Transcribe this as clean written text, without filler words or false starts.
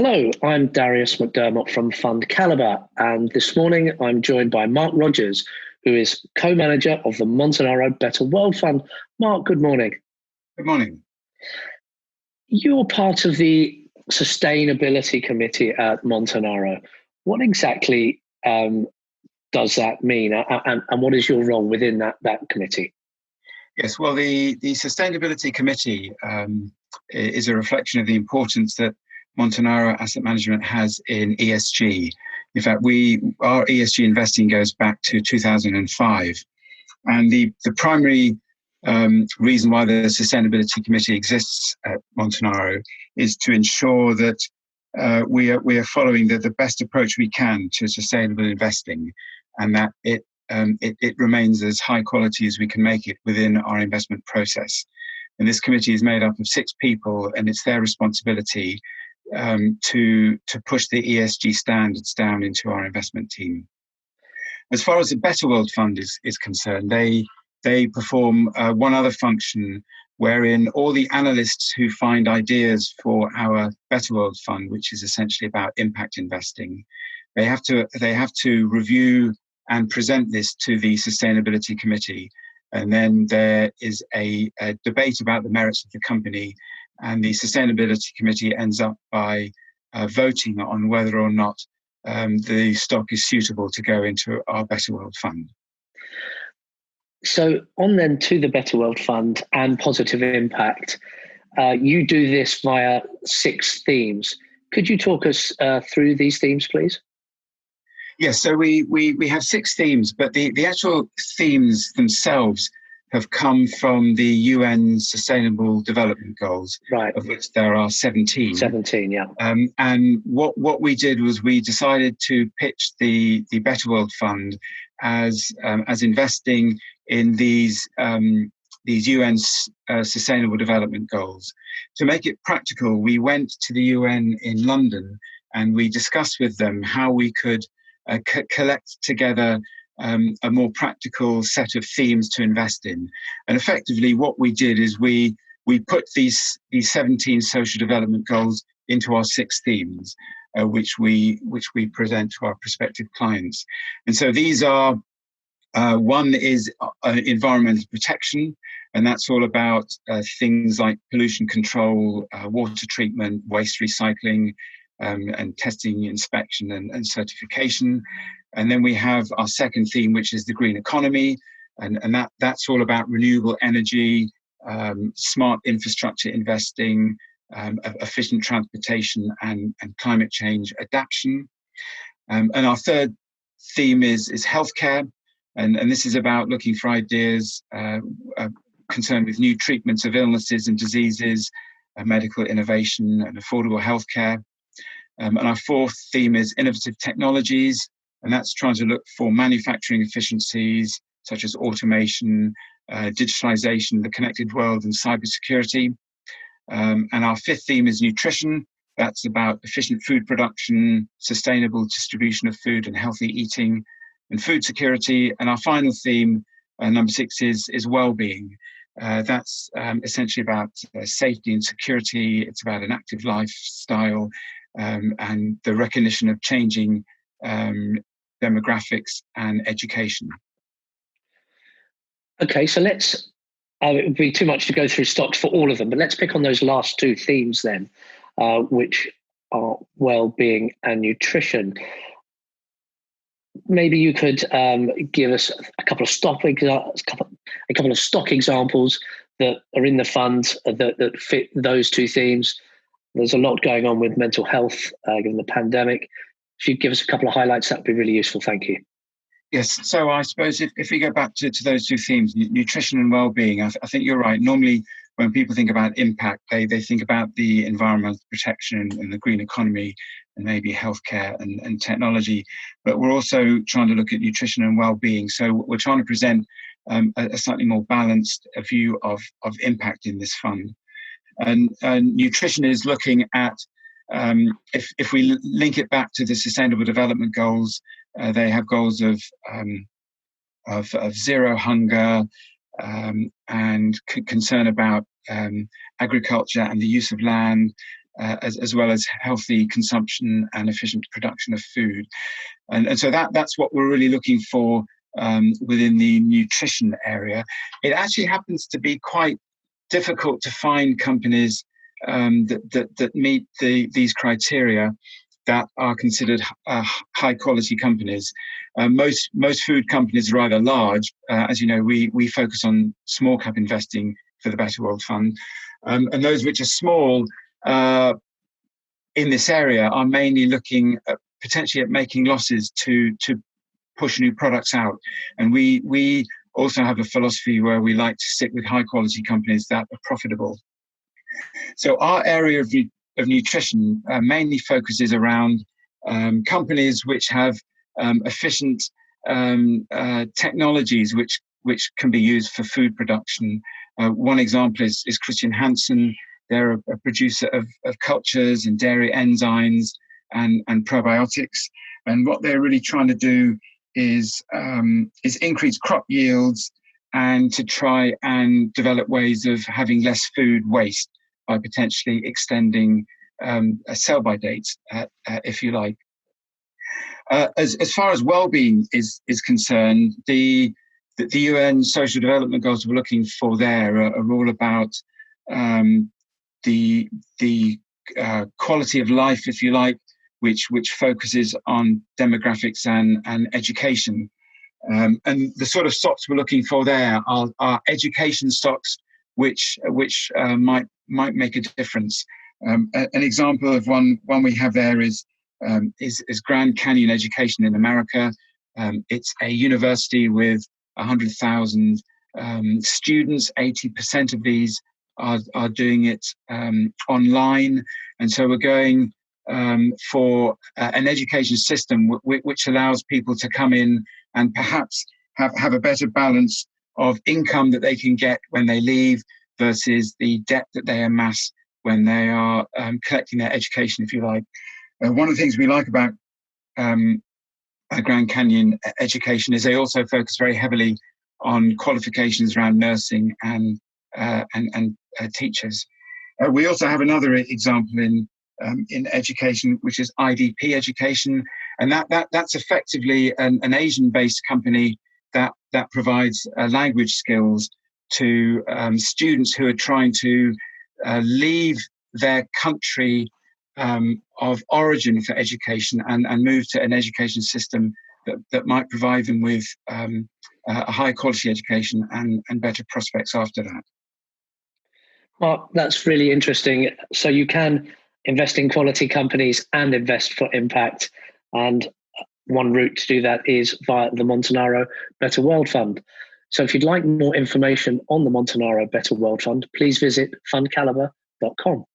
Hello, I'm Darius McDermott from Fund Caliber, and this morning I'm joined by Mark Rodgers, who is co-manager of the Montanaro Better World Fund. Mark, good morning. Good morning. You're part of the Sustainability Committee at Montanaro. What exactly does that mean, and what is your role within that committee? Yes, well, the Sustainability Committee is a reflection of the importance that Montanaro Asset Management has in ESG. In fact, our ESG investing goes back to 2005. And the primary reason why the Sustainability Committee exists at Montanaro is to ensure that we are following the best approach we can to sustainable investing, and that it remains as high quality as we can make it within our investment process. And this committee is made up of 6 people, and it's their responsibility to push the ESG standards down into our investment team. As far as the Better World Fund is concerned, they perform one other function wherein all the analysts who find ideas for our Better World Fund, which is essentially about impact investing, they have to review and present this to the Sustainability Committee. And then there is a debate about the merits of the company, and the Sustainability Committee ends up by voting on whether or not the stock is suitable to go into our Better World Fund. So on then to the Better World Fund and positive impact, you do this via 6 themes. Could you talk us through these themes, please? Yes, so we have 6 themes, but the actual themes themselves have come from the UN Sustainable Development Goals, right, of which there are 17. 17, yeah. And what we did was we decided to pitch the Better World Fund as investing in these UN Sustainable Development Goals. To make it practical, we went to the UN in London and we discussed with them how we could collect together a more practical set of themes to invest in. And effectively what we did is we put these 17 social development goals into our 6 themes, which we present to our prospective clients. And so these are, one is environmental protection, and that's all about things like pollution control, water treatment, waste recycling, and testing, inspection, and certification. And then we have our second theme, which is the green economy, and that's all about renewable energy, smart infrastructure investing, efficient transportation, and climate change adaptation. And our third theme is healthcare, and this is about looking for ideas concerned with new treatments of illnesses and diseases, medical innovation, and affordable healthcare. And our fourth theme is innovative technologies, and that's trying to look for manufacturing efficiencies such as automation, digitalization, the connected world, and cybersecurity. And our fifth theme is nutrition. That's about efficient food production, sustainable distribution of food, and healthy eating, and food security. And our final theme, number 6, is well-being. That's essentially about safety and security. It's about an active lifestyle, and the recognition of changing demographics and education. Okay, so let's, it would be too much to go through stocks for all of them, but let's pick on those last 2 themes then, which are well-being and nutrition. Maybe you could give us a couple of stock examples that are in the fund that fit those 2 themes. There's a lot going on with mental health given the pandemic. If you give us a couple of highlights, that would be really useful. Thank you. Yes, so I suppose if we go back to those 2 themes, nutrition and well-being, I think you're right. Normally, when people think about impact, they think about the environmental protection and the green economy and maybe healthcare and technology. But we're also trying to look at nutrition and well-being. So we're trying to present a slightly more balanced view of impact in this fund. And nutrition is looking at, if we link it back to the Sustainable Development Goals, they have goals of zero hunger, and concern about agriculture and the use of land, as well as healthy consumption and efficient production of food. And so that's what we're really looking for within the nutrition area. It actually happens to be quite difficult to find companies that meet these criteria that are considered high quality companies. Most food companies are either large, as you know, we focus on small cap investing for the Better World Fund, and those which are small in this area are mainly looking potentially at making losses to push new products out. And we also have a philosophy where we like to stick with high quality companies that are profitable. So our area of nutrition mainly focuses around companies which have efficient technologies which can be used for food production. One example is Christian Hansen. They're a producer of cultures and dairy enzymes and probiotics. And what they're really trying to do is increase crop yields and to try and develop ways of having less food waste by potentially extending a sell-by date, if you like. As far as well-being is concerned, the UN Social Development Goals we're looking for there are all about the quality of life, if you like, which focuses on demographics and education. And the sort of stocks we're looking for there are education stocks which might make a difference. An example of one we have there is Grand Canyon Education in America. It's a university with 100,000 students. 80% of these are doing it online, and so we're going for an education system which allows people to come in and perhaps have a better balance of income that they can get when they leave versus the debt that they amass when they are collecting their education, if you like. One of the things we like about Grand Canyon Education is they also focus very heavily on qualifications around nursing and teachers. We also have another example in education, which is IDP Education, and that's effectively an Asian-based company that provides language skills to students who are trying to leave their country of origin for education and move to an education system that might provide them with a high quality education and better prospects after that. Well, that's really interesting. So you can invest in quality companies and invest for impact. And one route to do that is via the Montanaro Better World Fund. So if you'd like more information on the Montanaro Better World Fund, please visit fundcaliber.com.